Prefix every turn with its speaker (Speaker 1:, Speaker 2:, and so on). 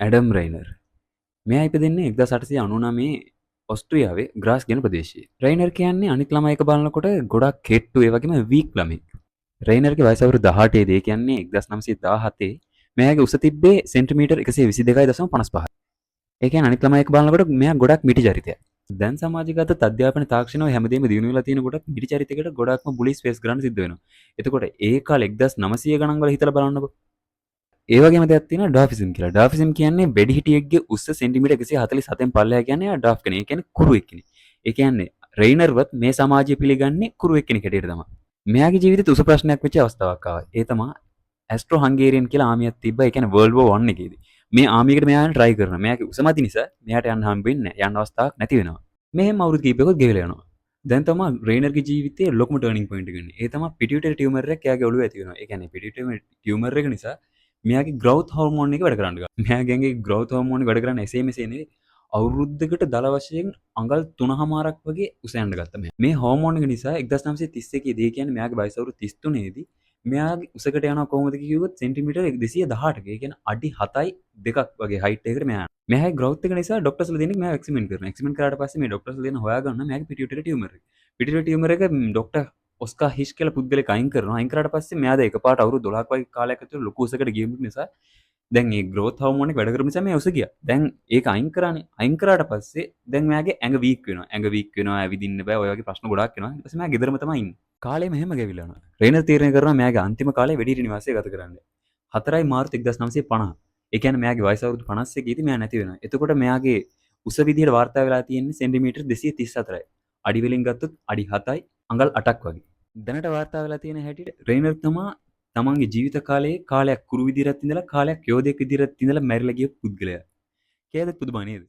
Speaker 1: ඇඩම් රයිනර්. මෙයා ඉපදෙන්නේ 1899 ඔස්ට්‍රියාවේ ග්‍රාස් කියන ප්‍රදේශයේ. රයිනර් කියන්නේ අනිත් ළමයි එක බලනකොට ගොඩක් කෙට්ටු ඒ වගේම වීක් ළමෙක්. රයිනර්ගේ වයස අවුරුදු 18 දී. ඒ කියන්නේ 1917 මෙයාගේ උස තිබ්බේ සෙන්ටිමීටර් 122.55. ඒ කියන්නේ අනිත් ළමයි එක බලනකොට මෙයා ගොඩක් මිටි චරිතයක්. දැන් සමාජගත අධ්‍යාපන තාක්ෂණය හැමදේම දියුණු වෙලා තියෙන කොටත් මිටි චරිතයකට ගොඩක්ම බුලිස් ෆේස් කරන්න සිද්ධ වෙනවා. එතකොට ඒ කාලේ 1900 ගණන් වල හිතලා බලන්නකෝ. ඒ වගේම දෙයක් තියෙනවා ඩාෆිසම් කියලා. ඩාෆිසම් කියන්නේ වැඩිහිටියෙක්ගේ උස්ස සෙන්ටිමීටර් 147න් පල්ලෙහා කියන්නේ එයා ඩාෆ් කෙනෙක්. ඒ කියන්නේ කුරුවෙක් කෙනෙක්. ඒ කියන්නේ රෙයිනර්වත් මේ සමාජය පිළිගන්නේ කුරුවෙක් කෙනෙක් හැටියට තමයි. මෙයාගේ ජීවිතේ උස ප්‍රශ්නයක් වෙච්ච අවස්ථාවක් ආවා. ඒ තමයි ඇස්ට්‍රෝ හංගේරියන් කියලා ආමියක් තිබ්බා. ඒ කියන්නේ වර්ල්ඩ් වෝර් 1 එකේදී. මේ ආමියකට මෙයා යන්න try කරනවා. මෙයාගේ උස මදි නිසා මෙයාට යන්න හම්බෙන්නේ නැහැ. යන්න අවස්ථාවක් නැති වෙනවා. මෙහෙම අවුරුදු කීපයකට ගෙවිලා යනවා. දැන් තමයි රේනර්ගේ ජීවිතයේ ලොකුම ටර්නින් පොයින්ට් එක එන්නේ. ඒ තමයි පිටියුටරි ටියුමර් එකක් එයාගේ ඔළුවේ ඇති වෙනවා. ඒ කියන්නේ පිටියුටරි ටියුමර් එක නිසා මෙයාගේ growth hormone එක වැඩ කරන්න ගන්නවා. මෙයාගේ ඇඟේ growth hormone එක වැඩ කරන්නේ එසේ මෙසේ නෙවෙයි. අවුරුද්දකට දල වශයෙන් අඟල් 3මාරක් වගේ උස යන්න ගත්තා මෙයා. මේ හෝමෝන් එක නිසා 1931 දී කියන්නේ මෙයාගේ වයස අවුරුදු 33 දී මෙයාගේ උසකට යනවා කොහොමද කිව්වොත් සෙන්ටිමීටර් 218ක. ඒ කියන්නේ අඩි 7යි 2ක් වගේ height එකකට මෙයා යනවා. මෙයාගේ growth එක නිසා ડોක්ටර්ස්ලා දෙනෙක් මෙයාව එක්ස්පෙරිමන්ට් කරනවා. එක්ස්පෙරිමන්ට් කරාට පස්සේ මේ ડોක්ටර්ස්ලා දෙන හොයාගන්න මෙයාගේ පිටියුටරි ටියුමර් එක. පිටියුටරි ටියුමර් එක ડોක්ටර් ඔස්කා හිෂ් කියලා පුද්ගලෙක් අයින් කරනවා. අයින් කරාට පස්සේ මෙයාද එකපාරට අවුරුදු 12ක් වගේ කාලයක් ඇතුළත ලොකු උසකට ගියපු නිසා දැන් මේ growth hormone එක වැඩ කරපු නිසා මෙයා උස ගියා. දැන් ඒක අයින් කරානේ. අයින් කරාට පස්සේ දැන් මෙයාගේ ඇඟ වීක් වෙනවා. ඇඟ වීක් වෙනවා, ඇවිදින්න බෑ. ඔය වගේ ප්‍රශ්න ගොඩාක් එනවා. ඊට පස්සේ මෙයා ගෙදරම තමයි ඉන්නේ. කාලේ මෙහෙම ගෙවිලා යනවා. රේනර් තීරණය කරනවා මෙයාගේ අන්තිම කාලේ වැඩිහිටි නිවාසයේ ගත කරන්න. 4 මාර්තු 1950. ඒ කියන්නේ මෙයාගේ වයස අවුරුදු 51 දී මෙයා නැති වෙනවා. එතකොට මෙයාගේ උස විදිහට වාර්තා වෙලා තියෙන්නේ සෙන්ටිමීටර් 234යි. අඩි වලින් ගත්තොත් අඩි 7යි අඟල් 8ක් වගේ. දැනට වාර්තා වෙලා තියෙන හැටියට රේනර් තමා තමන්ගේ ජීවිත කාලයේ කාලයක් කුරු විදිහට ඉඳලා කාලයක් යෝධයෙක් විදිහට ඉඳලා මැරිලා ගිය පුද්ගලයා. කියලාද පුදුමා නේද?